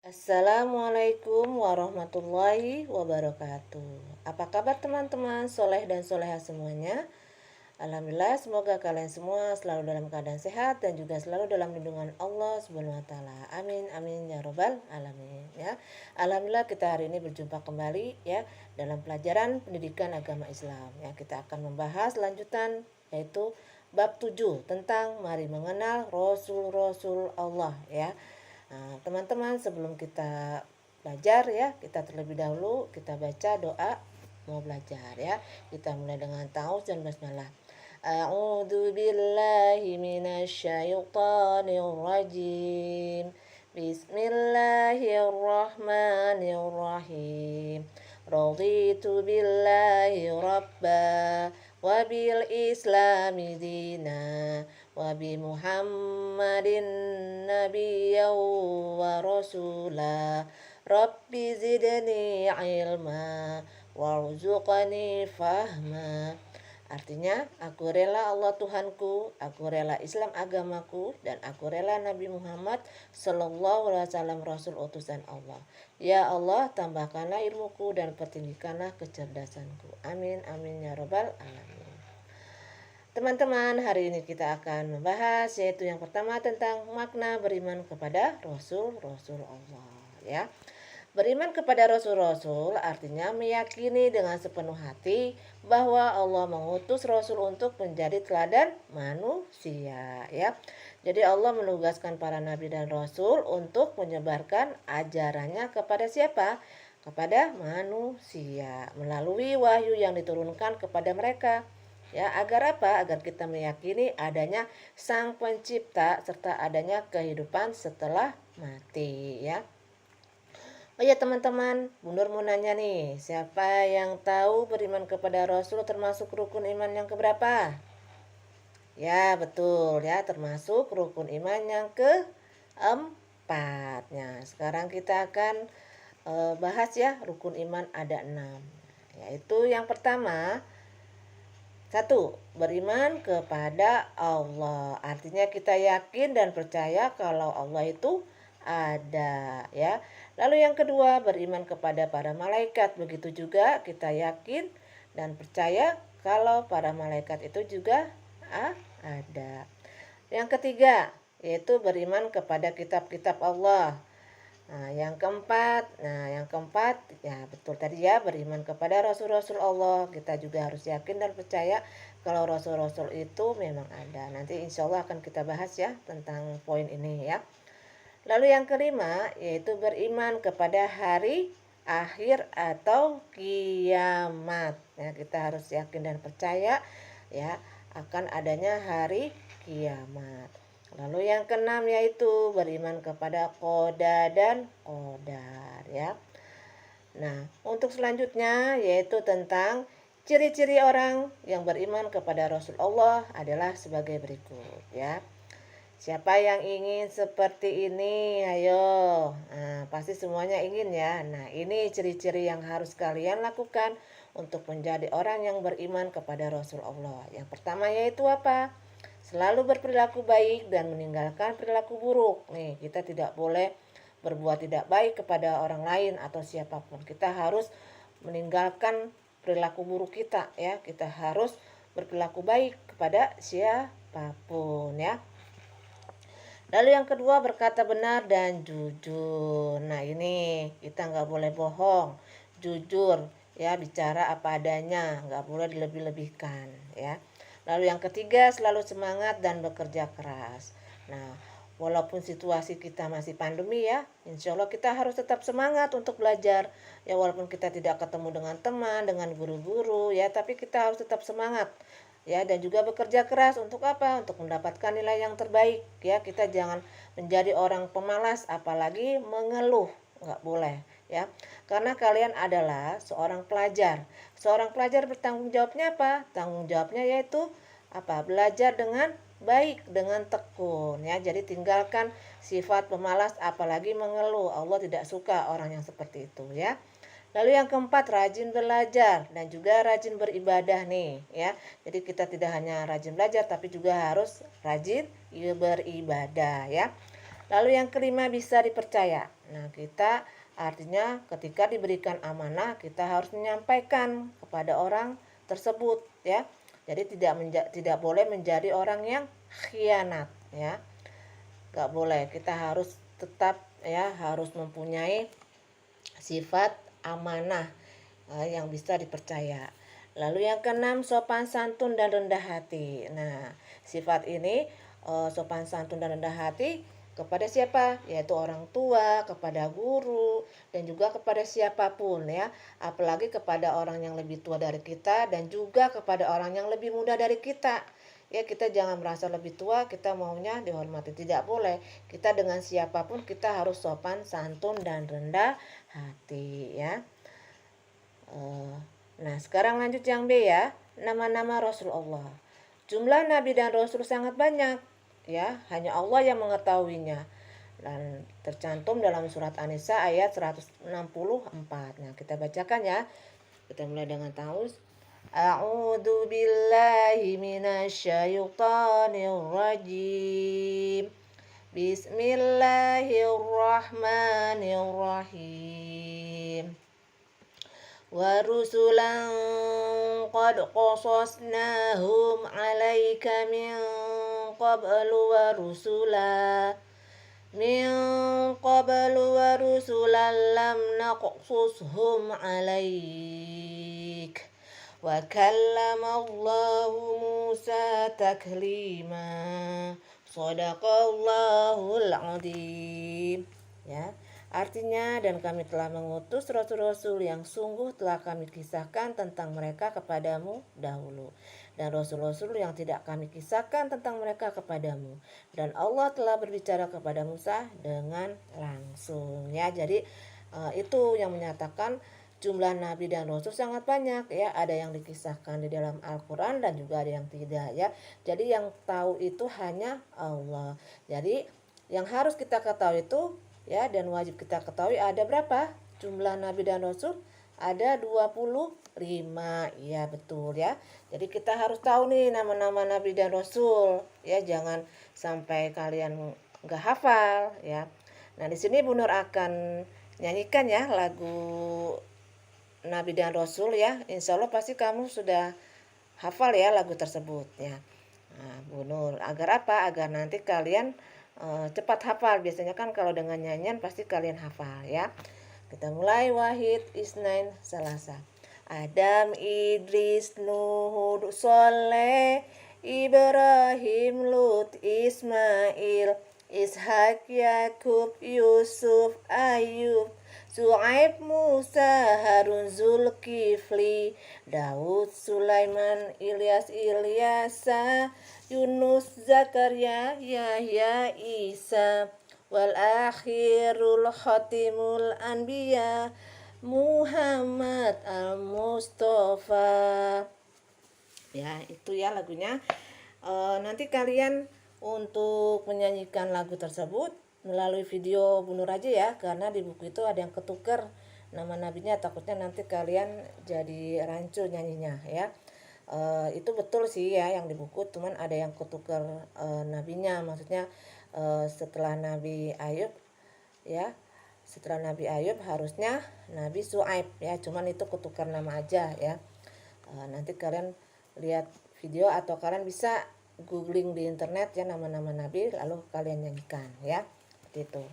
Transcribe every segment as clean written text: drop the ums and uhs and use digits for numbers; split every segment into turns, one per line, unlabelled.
Assalamualaikum warahmatullahi wabarakatuh. Apa kabar teman-teman soleh dan soleha semuanya? Alhamdulillah, semoga kalian semua selalu dalam keadaan sehat dan juga selalu dalam lindungan Allah Subhanahu wa taala. Amin amin ya robbal alamin ya. Alhamdulillah, kita hari ini berjumpa kembali ya dalam pelajaran pendidikan agama Islam. Ya, kita akan membahas lanjutan yaitu bab 7 tentang mari mengenal Rasul-Rasul Allah ya. Nah, teman-teman, sebelum kita belajar ya, kita terlebih dahulu kita baca doa mau belajar ya. Kita mulai dengan ta'awudz dan basmalah. A'udzu billahi minasyaitonir rajim. Bismillahirrahmanirrahim. Raditu billahi rabba wa bil islami dina wa bi Muhammadin nabiyyan wa rasula. Rabbi zidni ilma warzuqni fahma. Artinya, aku rela Allah Tuhanku, aku rela Islam agamaku, dan aku rela Nabi Muhammad Sallallahu Alaihi Wasallam Rasul utusan Allah. Ya Allah, tambahkanlah ilmuku dan pertinggikanlah kecerdasanku. Amin, amin ya robbal alamin. Teman-teman, hari ini kita akan membahas yaitu yang pertama tentang makna beriman kepada Rasul-Rasul Allah ya. Beriman kepada Rasul-Rasul artinya meyakini dengan sepenuh hati bahwa Allah mengutus Rasul untuk menjadi teladan manusia ya. Jadi Allah menugaskan para nabi dan Rasul untuk menyebarkan ajarannya kepada siapa? Kepada manusia melalui wahyu yang diturunkan kepada mereka. Ya, agar apa? Agar kita meyakini adanya Sang Pencipta serta adanya kehidupan setelah mati ya. Oh ya teman-teman, Bu Nur mau nanya nih, siapa yang tahu beriman kepada Rasul termasuk rukun iman yang keberapa? Ya betul ya, termasuk rukun iman yang keempat. Nah, sekarang kita akan bahas ya, rukun iman ada 6. Yaitu yang pertama, satu, beriman kepada Allah. Artinya kita yakin dan percaya kalau Allah itu ada ya. Lalu yang kedua, beriman kepada para malaikat. Begitu juga kita yakin dan percaya kalau para malaikat itu juga ada. Yang ketiga, yaitu beriman kepada kitab-kitab Allah. Nah, yang keempat ya betul tadi ya, beriman kepada Rasul-Rasul Allah. Kita juga harus yakin dan percaya kalau Rasul-Rasul itu memang ada. Nanti insya Allah akan kita bahas ya tentang poin ini ya. Lalu yang kelima yaitu beriman kepada hari akhir atau kiamat. Ya, kita harus yakin dan percaya ya akan adanya hari kiamat. Lalu yang keenam yaitu beriman kepada qada dan qadar ya. Nah, untuk selanjutnya yaitu tentang ciri-ciri orang yang beriman kepada Rasul Allah adalah sebagai berikut ya. Siapa yang ingin seperti ini? Ayo. Nah, pasti semuanya ingin ya. Nah, ini ciri-ciri yang harus kalian lakukan untuk menjadi orang yang beriman kepada Rasul Allah. Yang pertama yaitu apa? Selalu berperilaku baik dan meninggalkan perilaku buruk. Nih, kita tidak boleh berbuat tidak baik kepada orang lain atau siapapun. Kita harus meninggalkan perilaku buruk kita ya. Kita harus berperilaku baik kepada siapapun ya. Lalu yang kedua, berkata benar dan jujur. Nah, ini kita nggak boleh bohong, jujur ya, bicara apa adanya, nggak boleh dilebih-lebihkan ya. Lalu yang ketiga, selalu semangat dan bekerja keras. Nah, walaupun situasi kita masih pandemi ya, insya Allah kita harus tetap semangat untuk belajar ya, walaupun kita tidak ketemu dengan teman, dengan guru-guru ya, tapi kita harus tetap semangat ya, dan juga bekerja keras untuk apa? Untuk mendapatkan nilai yang terbaik ya. Kita jangan menjadi orang pemalas apalagi mengeluh, nggak boleh ya, karena kalian adalah seorang pelajar. Seorang pelajar bertanggung jawabnya apa? Tanggung jawabnya yaitu apa? Belajar dengan baik, dengan tekun ya. Jadi tinggalkan sifat pemalas apalagi mengeluh. Allah tidak suka orang yang seperti itu ya. Lalu yang keempat, rajin belajar dan juga rajin beribadah nih ya. Jadi kita tidak hanya rajin belajar tapi juga harus rajin beribadah ya. Lalu yang kelima, bisa dipercaya. Nah, kita artinya ketika diberikan amanah kita harus menyampaikan kepada orang tersebut ya. Jadi tidak boleh menjadi orang yang khianat ya. Gak boleh. Kita harus tetap ya harus mempunyai sifat amanah yang bisa dipercaya. Lalu yang keenam, sopan santun dan rendah hati. Nah, sifat ini sopan santun dan rendah hati kepada siapa? Yaitu orang tua, kepada guru, dan juga kepada siapapun ya. Apalagi kepada orang yang lebih tua dari kita dan juga kepada orang yang lebih muda dari kita. Ya, kita jangan merasa lebih tua, kita maunya dihormati. Tidak boleh. Kita dengan siapapun kita harus sopan santun dan rendah hati ya. Nah, sekarang lanjut yang B ya. Nama-nama Rasulullah. Jumlah nabi dan rasul sangat banyak ya, hanya Allah yang mengetahuinya. Dan tercantum dalam surat An-Nisa ayat 164. Nah, kita bacakan ya. Kita mulai dengan taus. A'udzu billahi minasyaitonir rajim. Bismillahirrahmanirrahim. Wa rusulan qad qasasnahum 'alaika min qablu wa rusulan lam naqsushum 'alaik. Wa kallamallahu Musa taklima. Shadaqallahul 'adzim. Ya. Artinya, dan kami telah mengutus rasul-rasul yang sungguh telah kami kisahkan tentang mereka kepadamu dahulu. Dan rasul-rasul yang tidak kami kisahkan tentang mereka kepadamu. Dan Allah telah berbicara kepada Musa dengan langsung. Ya, jadi itu yang menyatakan jumlah nabi dan rasul sangat banyak ya. Ada yang dikisahkan di dalam Al-Quran dan juga ada yang tidak ya. Jadi yang tahu itu hanya Allah. Jadi yang harus kita ketahui itu ya, dan wajib kita ketahui ada berapa jumlah nabi dan rasul? Ada 25. Ya, betul ya. Jadi kita harus tahu nih nama-nama nabi dan rasul ya, jangan sampai kalian nggak hafal ya. Nah, di sini Bu Nur akan nyanyikan ya lagu nabi dan rasul ya. Insya Allah pasti kamu sudah hafal ya lagu tersebut ya. Nah, Bu Nur, agar apa? Agar nanti kalian cepat hafal. Biasanya kan kalau dengan nyanyian pasti kalian hafal ya. Kita mulai. Wahid, Isnain, Salasa. Adam, Idris, Nuh, Soleh, Ibrahim, Lut, Ismail, Ishak, Yakub, Yusuf, Ayub, Su'aib, Musa, Harun, Zulkifli, Daud, Sulaiman, Ilyas, Ilyasa, Yunus, Zakaria, Yahya, Isa, wal akhirul khatimul anbiya, Muhammad al-Mustafa. Ya, itu ya lagunya. Nanti kalian untuk menyanyikan lagu tersebut melalui video Bu Nur aja ya, karena di buku itu ada yang ketukar nama nabinya, takutnya nanti kalian jadi rancu nyanyinya ya. Itu betul sih ya yang di buku, cuman ada yang ketukar nabinya, maksudnya setelah Nabi Ayub ya, setelah Nabi Ayub harusnya Nabi Su'aib ya, cuman itu ketukar nama aja ya. Nanti kalian lihat video atau kalian bisa googling di internet ya nama-nama nabi, lalu kalian nyanyikan ya, seperti itu.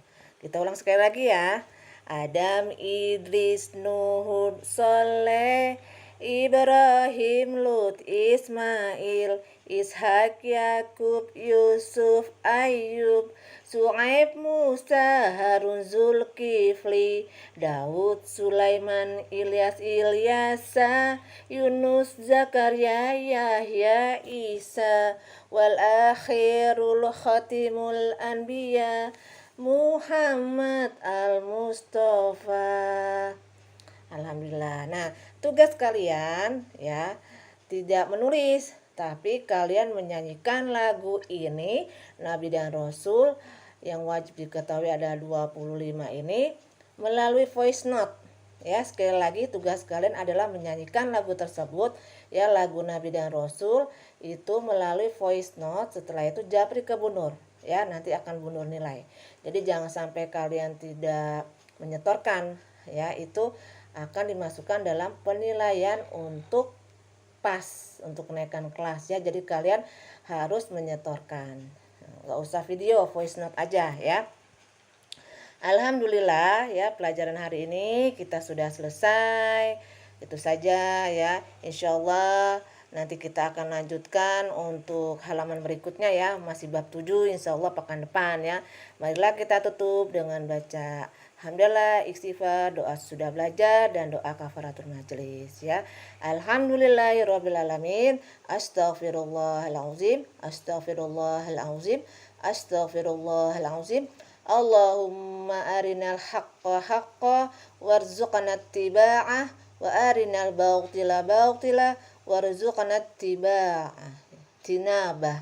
Kita ulang sekali lagi ya. Adam, Idris, Nuh, Soleh, Ibrahim, Lut, Ismail, Ishak, Yakub, Yusuf, Ayub, Su'aib, Musa, Harun, Zulkifli, Daud, Sulaiman, Ilyas, Ilyasa, Yunus, Zakaria, Yahya, Isa, wal akhirul khatimul anbiya, Muhammad al-Mustafa. Alhamdulillah. Nah, tugas kalian ya tidak menulis, tapi kalian menyanyikan lagu ini Nabi dan Rasul yang wajib diketahui ada 25 ini melalui voice note. Ya, sekali lagi tugas kalian adalah menyanyikan lagu tersebut ya, lagu Nabi dan Rasul itu melalui voice note. Setelah itu japri ke Bu Nur. ya, nanti akan mundur nilai. Jadi jangan sampai kalian tidak menyetorkan, ya, itu akan dimasukkan dalam penilaian untuk pas untuk kenaikan kelas, ya. Jadi kalian harus menyetorkan, nggak usah video, voice note aja, ya. Alhamdulillah, ya, pelajaran hari ini kita sudah selesai. Itu saja, ya. Insya Allah nanti kita akan lanjutkan untuk halaman berikutnya, ya. Masih bab 7, insya Allah pekan depan, ya. Marilah kita tutup dengan baca Alhamdulillah, istighfar, doa sudah belajar, dan doa kafaratul majelis, ya. Alhamdulillahirrabbilalamin. Astaghfirullahalazim. Astaghfirullahalazim. Astaghfirullahalazim. Allahumma arinal haqqa haqqa warzuqna ittiba'ah wa arinal bautila bautila warzuqna ittiba'ah tinabah.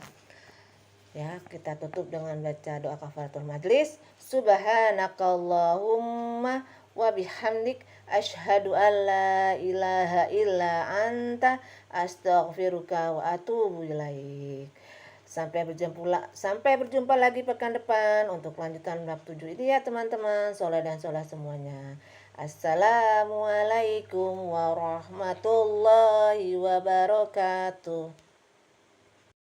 Ya, kita tutup dengan baca doa kafaratul majlis. Subhanakallahumma wa bihamdik asyhadu an la ilaha illa anta astaghfiruka wa atubu ilaik. Sampai berjumpa lagi pekan depan untuk lanjutan bab 7 ini, ya teman-teman, soleh dan soleh semuanya. Assalamualaikum warahmatullahi wabarakatuh.